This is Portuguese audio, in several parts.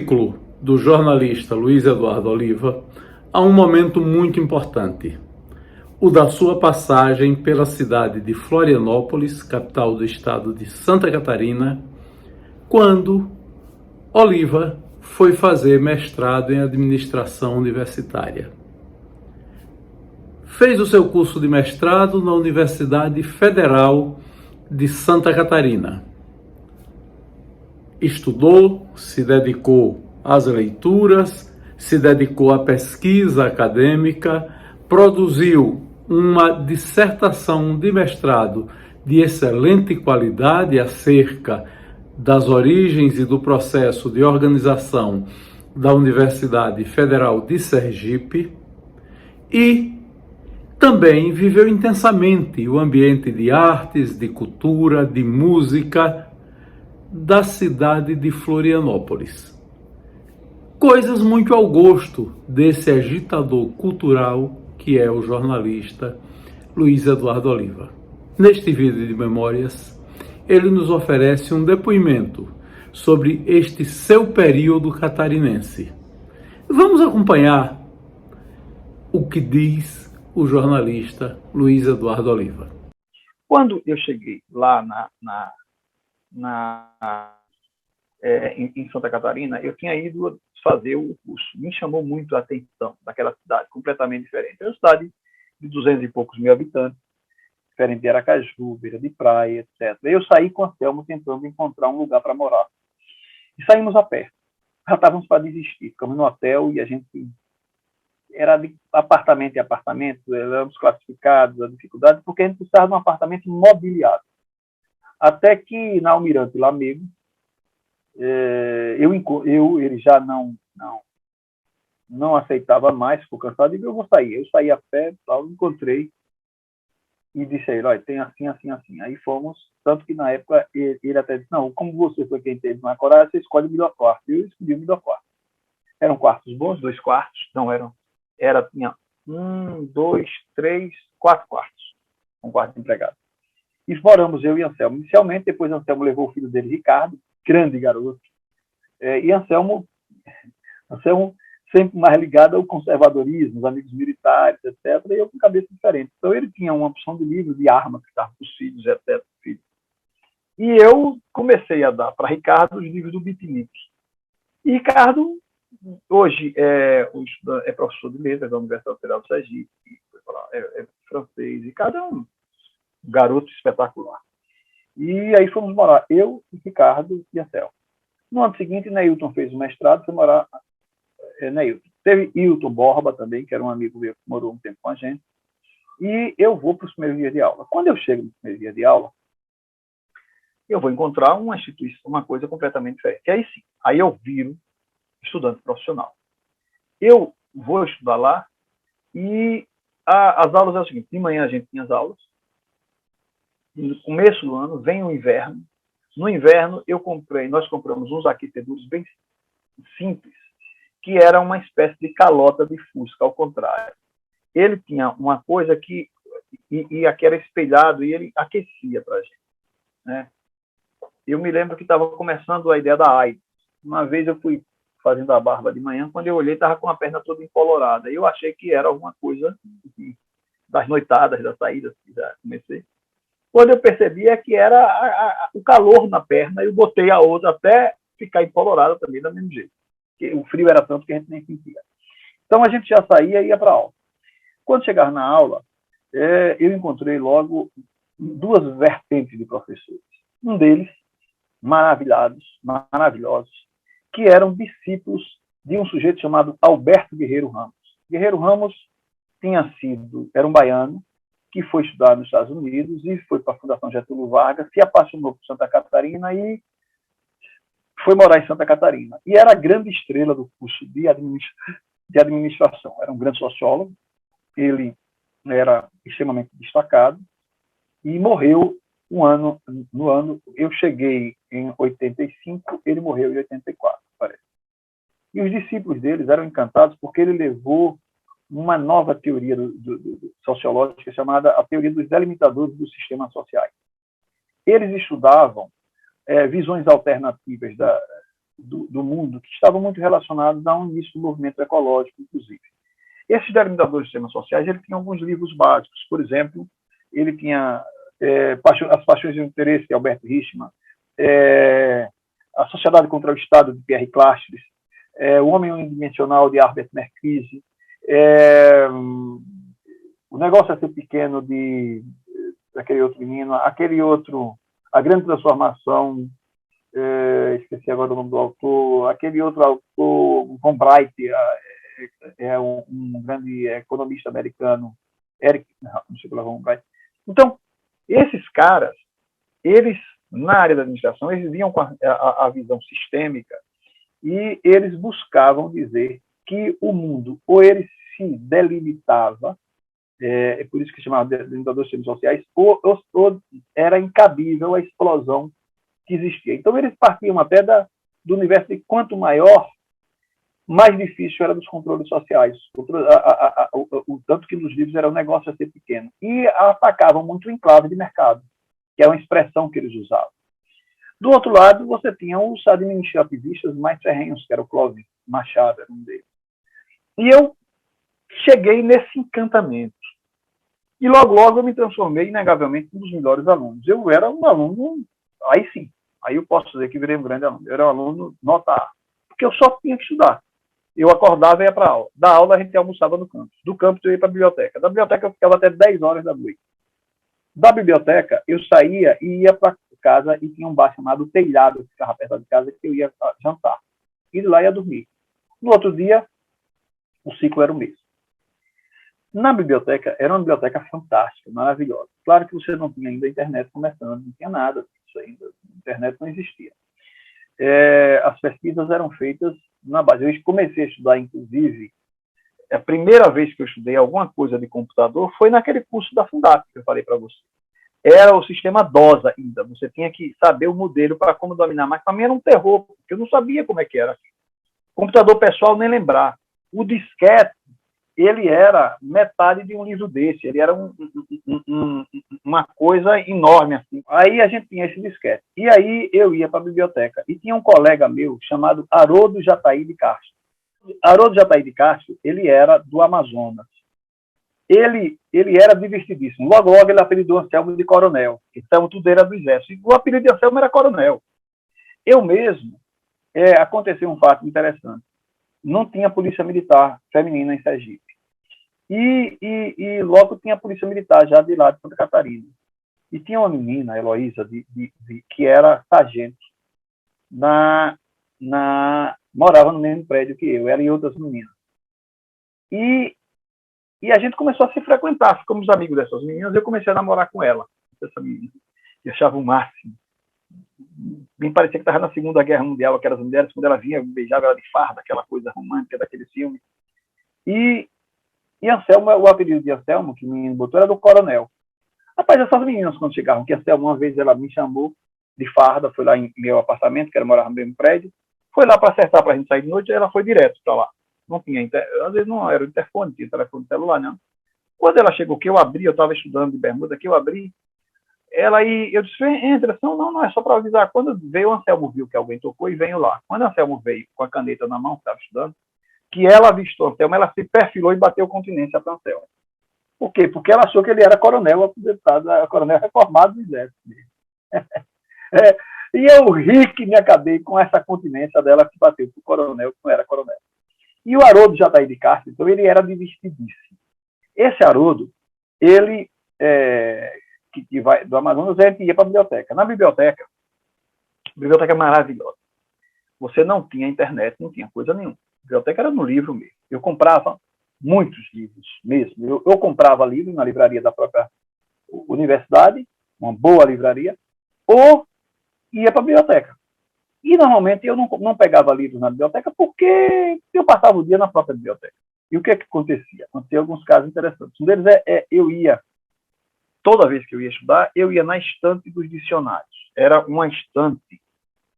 currículo do jornalista Luiz Eduardo Oliva há um momento muito importante, o da sua passagem pela cidade de Florianópolis, capital do estado de Santa Catarina, quando Oliva foi fazer mestrado em administração universitária. Fez o seu curso de mestrado na Universidade Federal de Santa Catarina. Estudou, se dedicou às leituras, se dedicou à pesquisa acadêmica, produziu uma dissertação de mestrado de excelente qualidade acerca das origens e do processo de organização da Universidade Federal de Sergipe e também viveu intensamente o ambiente de artes, de cultura, de música da cidade de Florianópolis. Coisas muito ao gosto desse agitador cultural que é o jornalista Luiz Eduardo Oliva. Neste vídeo de memórias, ele nos oferece um depoimento sobre este seu período catarinense. Vamos acompanhar o que diz o jornalista Luiz Eduardo Oliva. Quando eu cheguei lá em Santa Catarina, eu tinha ido fazer o curso. Me chamou muito a atenção daquela cidade, completamente diferente. É uma cidade de 200 e poucos mil habitantes, diferente de Aracaju, beira de praia, etc. Eu saí com a Anselmo tentando encontrar um lugar para morar. E saímos a pé. Já estávamos para desistir. Ficamos no hotel e a gente era de apartamento em apartamento, éramos classificados, a dificuldade, porque a gente precisava de um apartamento imobiliário. Até que na Almirante Lamego, ele já não aceitava mais, ficou cansado, e eu vou sair. Eu saí a pé, tal, encontrei e disse a ele, olha, tem assim, assim, assim. Aí fomos, tanto que na época ele até disse, não, como você foi quem teve mais coragem, você escolhe o melhor quarto. Eu escolhi o melhor quarto. Eram quartos bons, 2 quartos, não eram, tinha 1, 2, 3, 4 quartos, um quarto de empregado. E moramos eu e Anselmo inicialmente, depois Anselmo levou o filho dele, Ricardo, grande garoto, e Anselmo sempre mais ligado ao conservadorismo, os amigos militares, etc., e eu com cabeça diferente. Então ele tinha uma opção de livro, de arma, que estava para os filhos, etc. E eu comecei a dar para Ricardo os livros do Bitnik. E Ricardo, hoje, é professor de letras da Universidade Federal do Sergipe, é francês, e cada um garoto espetacular. E aí fomos morar, eu, Ricardo e Anselmo. No ano seguinte, Neilton fez o mestrado, foi morar Neilton. Teve Hilton Borba também, que era um amigo meu que morou um tempo com a gente. E eu vou para os primeiros dias de aula. Quando eu chego no primeiro dia de aula, eu vou encontrar uma instituição, uma coisa completamente diferente. E aí sim, aí eu viro estudante profissional. Eu vou estudar lá e as aulas é o seguinte, de manhã a gente tinha as aulas, no começo do ano, vem o inverno. No inverno, nós compramos uns aquecedores bem simples, que era uma espécie de calota de Fusca, ao contrário. Ele tinha uma coisa que era espelhado e ele aquecia para a gente, né? Eu me lembro que estava começando a ideia da AIDS. Uma vez eu fui fazendo a barba de manhã, quando eu olhei, estava com a perna toda embolorada. Eu achei que era alguma coisa das noitadas, das saídas que já comecei. Quando eu percebi é que era o calor na perna, eu botei a outra até ficar empolorada também do mesmo jeito. Porque o frio era tanto que a gente nem sentia. Então a gente já saía e ia para a aula. Quando chegar na aula, eu encontrei logo 2 vertentes de professores. Um deles, maravilhosos, que eram discípulos de um sujeito chamado Alberto Guerreiro Ramos. Guerreiro Ramos era um baiano, que foi estudar nos Estados Unidos e foi para a Fundação Getúlio Vargas, se apaixonou por Santa Catarina e foi morar em Santa Catarina. E era a grande estrela do curso de administração. Era um grande sociólogo, ele era extremamente destacado e morreu eu cheguei em 85, ele morreu em 84, parece. E os discípulos deles eram encantados porque ele levou uma nova teoria sociológica chamada a teoria dos delimitadores dos sistemas sociais. Eles estudavam visões alternativas do mundo que estavam muito relacionados ao início do movimento ecológico, inclusive. Esses delimitadores de sistemas sociais, ele tinha alguns livros básicos. Por exemplo, ele tinha As Paixões e o Interesse, de Albert Hirschman, A Sociedade contra o Estado, de Pierre Clastres, O Homem Unidimensional, de Herbert Marcuse, O Negócio é Ser Pequeno, daquele outro menino, aquele outro, A Grande Transformação, esqueci agora o nome do autor, aquele outro autor, Von Bright, um grande economista americano, Eric, não sei lá, Von Bright. Então, esses caras, eles, na área da administração, eles vinham com a visão sistêmica e eles buscavam dizer que o mundo, ou ele se delimitava, é por isso que chamava de delimitadores de sistemas sociais, ou era incabível a explosão que existia. Então, eles partiam até do universo de quanto maior, mais difícil era dos controles sociais. O tanto que nos livros era um negócio a ser pequeno. E atacavam muito o enclave de mercado, que é uma expressão que eles usavam. Do outro lado, você tinha os administrativistas mais ferrenhos, que era o Clóvis Machado, era um deles. E eu cheguei nesse encantamento. E logo eu me transformei, inegavelmente, um dos melhores alunos. Eu era um aluno, aí sim, aí eu posso dizer que virei um grande aluno. Eu era um aluno nota A, porque eu só tinha que estudar. Eu acordava e ia para a aula. Da aula a gente almoçava no campus. Do campus eu ia para a biblioteca. Da biblioteca eu ficava até 10 horas da noite. Da biblioteca eu saía e ia para casa e tinha um bar chamado Telhado, que ficava perto de casa, que eu ia jantar. E de lá ia dormir. No outro dia, o ciclo era o mesmo. Na biblioteca, era uma biblioteca fantástica, maravilhosa. Claro que você não tinha ainda a internet começando, não tinha nada disso ainda. A internet não existia. As pesquisas eram feitas na base. Eu comecei a estudar, inclusive, a primeira vez que eu estudei alguma coisa de computador foi naquele curso da Fundap, que eu falei para você. Era o sistema DOS ainda. Você tinha que saber o modelo para como dominar. Mas para mim era um terror, porque eu não sabia como é que era. Computador pessoal, nem lembrar. O disquete, ele era metade de um livro desse. Ele era uma coisa enorme, assim. Aí a gente tinha esse disquete. E aí eu ia para a biblioteca. E tinha um colega meu chamado Haroldo Jataí de Castro. Haroldo Jataí de Castro, ele era do Amazonas. Ele era divertidíssimo. Logo ele apelidou Anselmo de Coronel. Então, tudo era do Exército. E o apelido de Anselmo era Coronel. Eu mesmo, aconteceu um fato interessante. Não tinha polícia militar feminina em Sergipe. E logo tinha a polícia militar já de lá de Santa Catarina. E tinha uma menina, Heloísa, que era sargento, morava no mesmo prédio que eu, ela e outras meninas. E a gente começou a se frequentar, ficamos amigos dessas meninas, eu comecei a namorar com ela, essa menina. Eu achava o máximo. Me parecia que estava na Segunda Guerra Mundial, aquelas mulheres, quando ela vinha, eu beijava ela de farda, aquela coisa romântica daquele filme. E Anselmo, o apelido de Anselmo, que o menino botou, era do Coronel. Rapaz, essas meninas, quando chegavam, que Anselmo, uma vez ela me chamou de farda, foi lá em meu apartamento, que era morar no mesmo prédio, foi lá para acertar para a gente sair de noite, e ela foi direto para lá. Não tinha, às vezes não era o interfone, tinha telefone celular, não. Quando ela chegou, que eu abri, eu estava estudando de bermuda, que eu abri, eu disse, entra, não, é só para avisar. Quando veio, o Anselmo viu que alguém tocou e veio lá. Quando o Anselmo veio com a caneta na mão, que estava estudando, que ela avistou o Anselmo, ela se perfilou e bateu continência para o Anselmo. Por quê? Porque ela achou que ele era coronel aposentado, coronel reformado do Exército. E eu ri que me acabei com essa continência dela que bateu para o coronel, que não era coronel. E o Haroldo Jataí de Castro, então, ele era divertidíssimo. Esse Haroldo, ele, que vai do Amazonas, a gente ia para a biblioteca. Na biblioteca, a biblioteca é maravilhosa. Você não tinha internet, não tinha coisa nenhuma. A biblioteca era no livro mesmo. Eu comprava muitos livros mesmo. Eu comprava livros na livraria da própria universidade, uma boa livraria, ou ia para a biblioteca. E, normalmente, eu não pegava livros na biblioteca porque eu passava o dia na própria biblioteca. E o que acontecia? Acontecia alguns casos interessantes. Um deles eu ia, toda vez que eu ia estudar, eu ia na estante dos dicionários. Era uma estante.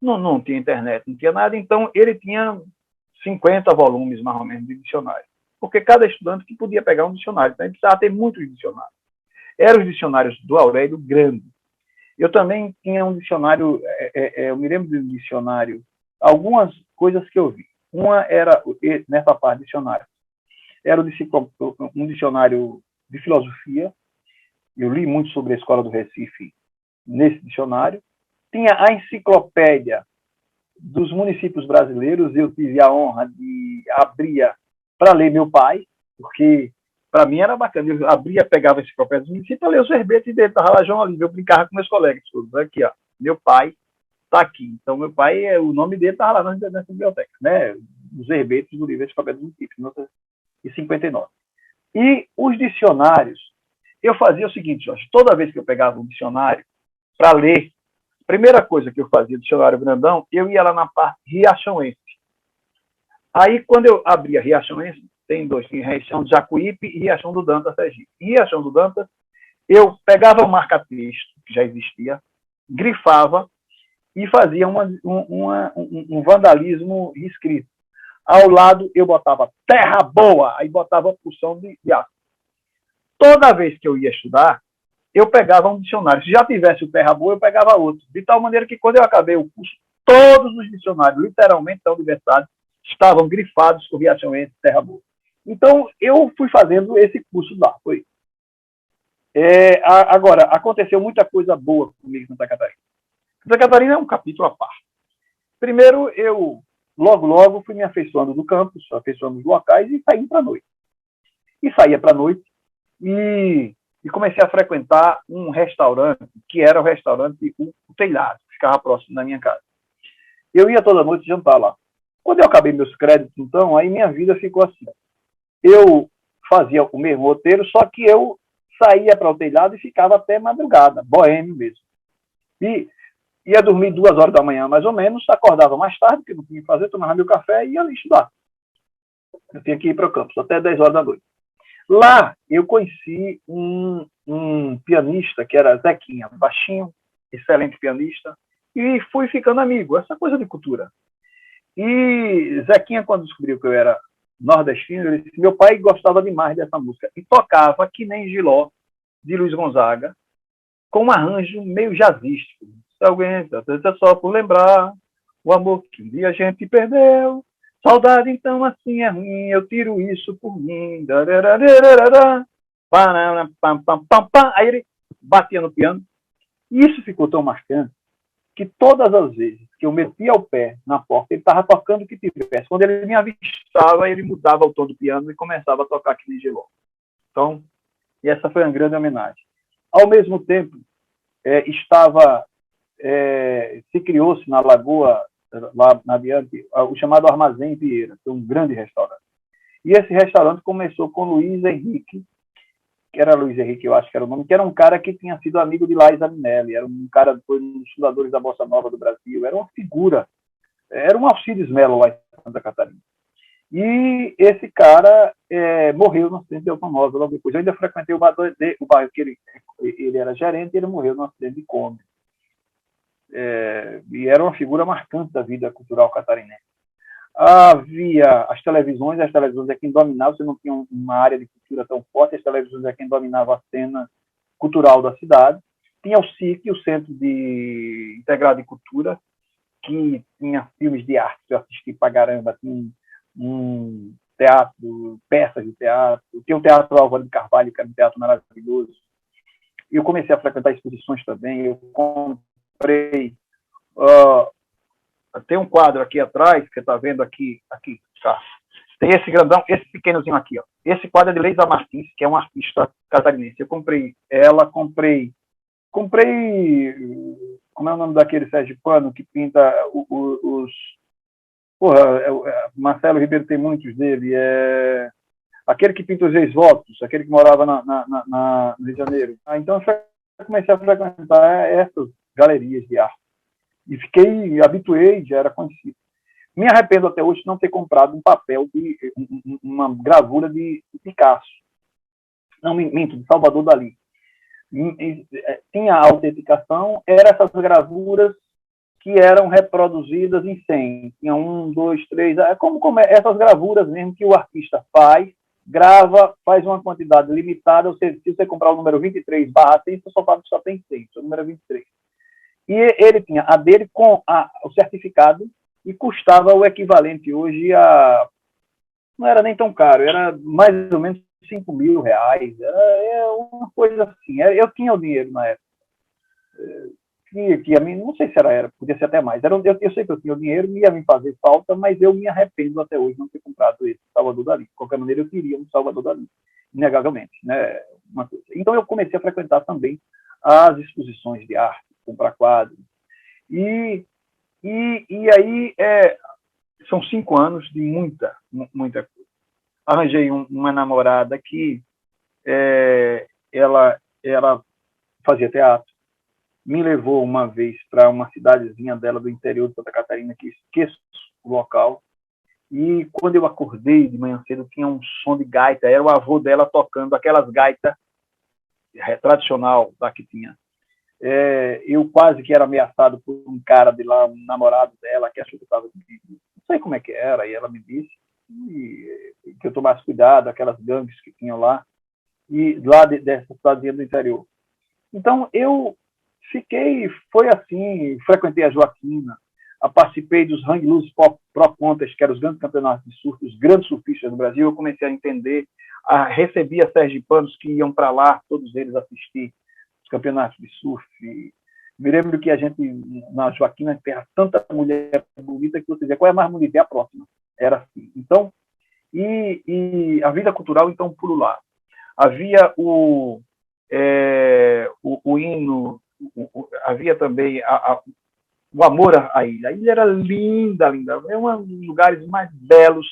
Não tinha internet, não tinha nada, então ele tinha 50 volumes, mais ou menos, de dicionário. Porque cada estudante que podia pegar um dicionário. Então, ele precisava ter muitos dicionários. Eram os dicionários do Aurélio Grande. Eu também tinha um dicionário, eu me lembro de um dicionário algumas coisas que eu vi. Uma era, nessa parte do dicionário, era um dicionário de filosofia. Eu li muito sobre a Escola do Recife nesse dicionário. Tinha a enciclopédia dos municípios brasileiros. Eu tive a honra de abrir para ler meu pai, porque para mim era bacana. Eu abria, pegava a enciclopédia dos municípios para ler os verbetes dele. Estava lá João Olívio, eu brincava com meus colegas todos. Aqui, ó, meu pai está aqui. Então, meu pai, o nome dele estava lá nessa biblioteca, né? Os verbetes do livro Enciclopédia dos Municípios, 1959. E os dicionários, eu fazia o seguinte, Jorge, toda vez que eu pegava um dicionário para ler, a primeira coisa que eu fazia, dicionário grandão, eu ia lá na parte riachãoense. Aí, quando eu abria riachãoense, tem dois, tem Riachão do Jacuípe e Riachão do Dantas, Sergipe. Em Riachão do Dantas, eu pegava o marca-texto, que já existia, grifava e fazia um vandalismo escrito. Ao lado, eu botava terra boa, aí botava a porção de ácido. Toda vez que eu ia estudar, eu pegava um dicionário. Se já tivesse o terra boa, eu pegava outro. De tal maneira que, quando eu acabei o curso, todos os dicionários, literalmente, da universidade, estavam grifados com riachãoense, terra boa. Então, eu fui fazendo esse curso lá. Foi. Agora, aconteceu muita coisa boa comigo em Santa Catarina. Santa Catarina é um capítulo à parte. Primeiro, eu, logo, fui me afeiçoando do campus, afeiçoando dos locais e saindo para a noite. E saía para a noite e comecei a frequentar um restaurante, que era o restaurante O Telhado, que ficava próximo da minha casa. Eu ia toda noite jantar lá. Quando eu acabei meus créditos, então, aí minha vida ficou assim. Eu fazia o mesmo roteiro, só que eu saía para o telhado e ficava até madrugada, boêmio mesmo. E ia dormir 2 horas da manhã, mais ou menos, acordava mais tarde, porque não tinha o que fazer, tomava meu café e ia ali estudar. Eu tinha que ir para o campus, até 10 horas da noite. Lá, eu conheci um pianista, que era Zequinha, baixinho, excelente pianista, e fui ficando amigo, essa coisa de cultura. E Zequinha, quando descobriu que eu era nordestino, ele disse: meu pai gostava demais dessa música, e tocava Que Nem Giló, de Luiz Gonzaga, com um arranjo meio jazzístico. Se alguém é só por lembrar o amor que um dia a gente perdeu, saudade então assim é ruim, eu tiro isso por mim. Aí ele batia no piano, e isso ficou tão marcante que todas as vezes que eu metia o pé na porta, ele estava tocando o que tivesse. Quando ele me avistava, ele mudava o tom do piano e começava a tocar aquele geló. Então, e essa foi uma grande homenagem. Ao mesmo tempo, se criou-se na Lagoa, lá na Adiante, o chamado Armazém Vieira, que é um grande restaurante. E esse restaurante começou com Luiz Henrique, que era Luiz Henrique, eu acho que era o nome, que era um cara que tinha sido amigo de Laís Minelli, era um cara, foi um dos fundadores da Bossa Nova do Brasil, era uma figura, era um Alcides Mello lá em Santa Catarina. E esse cara morreu no acidente de automóvel logo depois. Eu ainda frequentei o bairro que ele era gerente, e ele morreu no acidente de Kombi. E era uma figura marcante da vida cultural catarinense. Havia as televisões é quem dominava, você não tinha uma área de cultura tão forte, as televisões é quem dominava a cena cultural da cidade. Tinha o SIC, o Centro Integrado de Cultura, que tinha filmes de arte que eu assisti pra caramba, tinha um teatro, peças de teatro, tinha o Teatro Álvaro de Carvalho, que era um teatro maravilhoso. Eu comecei a frequentar exposições também, eu comprei... tem um quadro aqui atrás, que você está vendo aqui, tá. Tem esse grandão, esse pequenozinho aqui, ó. Esse quadro é de Leisa Martins, que é uma artista catarinense. Eu comprei ela, comprei, como é o nome daquele sergipano que pinta os... Marcelo Ribeiro tem muitos dele, aquele que pinta os ex-votos, aquele que morava no Rio de Janeiro. Então eu comecei a frequentar essas galerias de arte. E habituei, já era conhecido. Me arrependo até hoje de não ter comprado um papel, uma gravura de Picasso. Não, minto, de Salvador Dalí. Tinha a autenticação, eram essas gravuras que eram reproduzidas em 100. Tinha 1, 2, 3... como essas gravuras mesmo que o artista grava, faz uma quantidade limitada. Se você comprar o número 23/100, você só tem 100, o número 23. E ele tinha a dele com o certificado e custava o equivalente hoje a... Não era nem tão caro, era mais ou menos R$ 5.000. Era uma coisa assim. Eu tinha o dinheiro na época. Que a mim, não sei se era, podia ser até mais. Eu sei que eu tinha o dinheiro, ia me fazer falta, mas eu me arrependo até hoje de não ter comprado esse Salvador Dalí. De qualquer maneira, eu queria um Salvador Dalí, inegavelmente. Né? Uma coisa. Então, eu comecei a frequentar também as exposições de arte, comprar quadros. E aí, são 5 anos de muita coisa. Arranjei uma namorada que ela fazia teatro, me levou uma vez para uma cidadezinha dela do interior de Santa Catarina, que esqueço o local, e quando eu acordei de manhã cedo, tinha um som de gaita, era o avô dela tocando aquelas gaitas tradicional lá que tinha. Eu quase que era ameaçado por um cara de lá, um namorado dela, que achou que eu estava... Não sei como é que era, e ela me disse que eu tomasse cuidado, aquelas gangues que tinham lá, e lá dessa cidadezinha do interior. Então, foi assim, frequentei a Joaquina, participei dos Hang Loose Pro Contest, que eram os grandes campeonatos de surf, os grandes surfistas do Brasil. Eu comecei a entender, recebia sergipanos que iam para lá, todos eles assistir os campeonatos de surf. Me lembro que a gente, na Joaquina, tinha tanta mulher bonita que você dizia, qual é a mais bonita? É a próxima. Era assim. Então, e a vida cultural, então, por lá. Havia o hino, havia também o amor à ilha. A ilha era linda, linda. É um dos lugares mais belos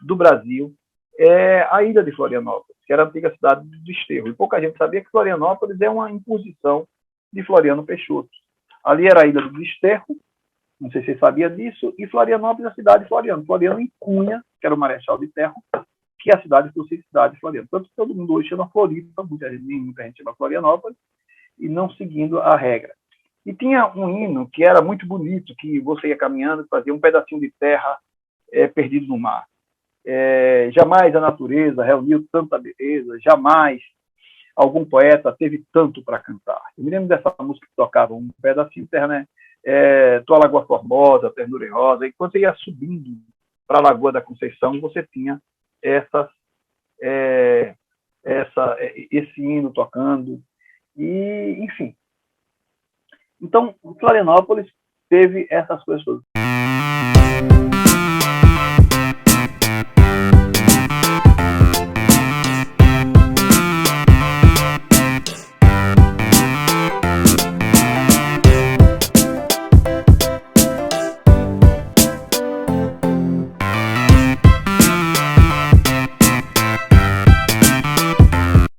do Brasil. É a ilha de Florianópolis, que era a antiga cidade do Desterro. E pouca gente sabia que Florianópolis é uma imposição de Floriano Peixoto. Ali era a ilha do Desterro, não sei se você sabia disso, e Florianópolis, a cidade de Floriano. Floriano em Cunha, que era o marechal de terra, que a cidade fosse cidade de Floriano. Tanto que todo mundo hoje chama Floripa, muita gente chama Florianópolis, e não seguindo a regra. E tinha um hino que era muito bonito, que você ia caminhando e fazia um pedacinho de terra perdido no mar. Jamais a natureza reuniu tanta beleza, jamais algum poeta teve tanto para cantar. Eu me lembro dessa música que tocava um pedacinho de terra, né? Tua Lagoa Formosa, Ternura e Rosa, e quando você ia subindo para a Lagoa da Conceição, você tinha esse hino tocando, e enfim. Então, Florianópolis teve essas coisas todas.